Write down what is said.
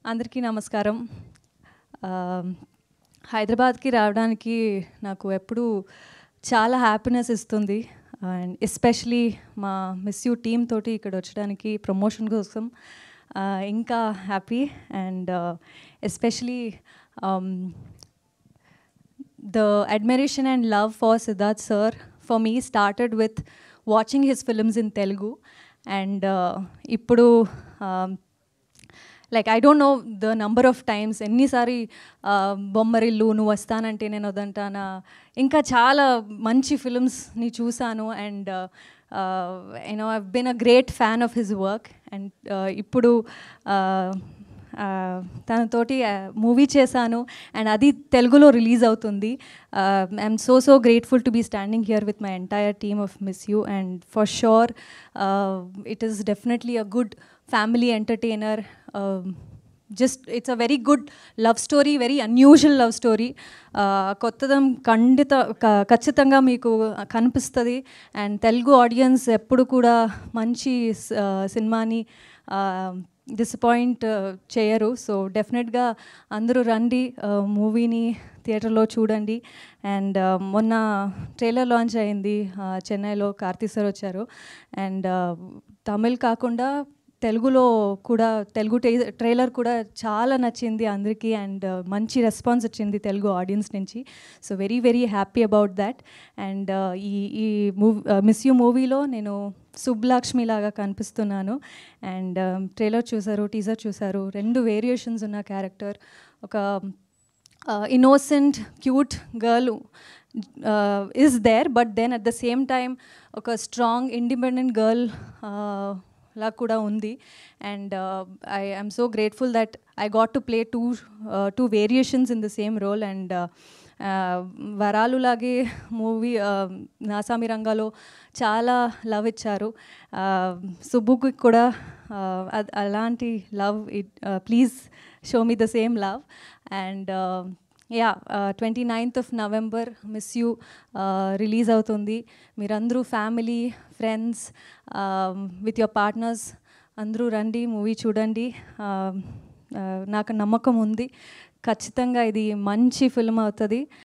అందరికీ నమస్కారం. హైదరాబాద్‌కి రావడానికి నాకు ఎప్పుడూ చాలా హ్యాపీనెస్ ఇస్తుంది. అండ్ ఎస్పెషలీ మా మిస్ యూ టీమ్ తోటి ఇక్కడ వచ్చడానికి ప్రమోషన్ కోసం ఇంకా happy. And especially the admiration and love for Siddharth sir for me started with watching his films in Telugu. And ippudu like I don't know the number of times ఎన్నిసారి బొమ్మరిల్లు నువ్వు వస్తానంటే నేను వద్దంటానా ఇంకా చాలా మంచి ఫిల్మ్స్ని చూసాను. And you know I've been a great fan of his work. అండ్ ఇప్పుడు తనతోటి మూవీ చేశాను అండ్ అది తెలుగులో రిలీజ్ అవుతుంది. I'm so grateful to be standing here with my entire team of miss you. And for sure it is definitely a good family entertainer. Just it's a very good love story, very unusual love story. కొత్తదం ఖచ్చితంగా మీకు కనిపిస్తుంది. And Telugu audience ఎప్పుడు కూడా మంచి సినిమాని disappoint చేయరు. So డెఫినెట్గా అందరూ రండి, మూవీని థియేటర్లో చూడండి. అండ్ మొన్న ట్రైలర్ లాంచ్ అయింది చెన్నైలో, కార్తీ సార్ వచ్చారు. అండ్ తమిళ్ కాకుండా తెలుగులో కూడా తెలుగు ట్రైలర్ కూడా చాలా నచ్చింది అందరికీ. అండ్ మంచి రెస్పాన్స్ వచ్చింది తెలుగు ఆడియన్స్ నుంచి. So very happy about that. And ఈ మిస్ యూ మూవీలో నేను సుబ్బలక్ష్మి లాగా కనిపిస్తున్నాను. అండ్ ట్రైలర్ చూసారు, టీజర్ చూసారు, 2 వేరియేషన్స్ ఉన్న క్యారెక్టర్. ఒక innocent cute girl is there, but then at the same time ఒక స్ట్రాంగ్ ఇండిపెండెంట్ గర్ల్ లా కూడా ఉంది. And I'm so grateful that I got to play two variations in the same role. And వరాలు లాగే movie Naa Saami రంగాలో చాలా love ఇచ్చారు. సుబ్బుకి కూడా అలాంటి love, please show me the same love. And yeah 29th of November miss you release అవుతుంది. మీరందరూ family, friends, with your partners అందరూ రండి, మూవీ చూడండి. నాకు నమ్మకం ఉంది ఖచ్చితంగా ఇది మంచి ఫిల్మ్ అవుతుంది.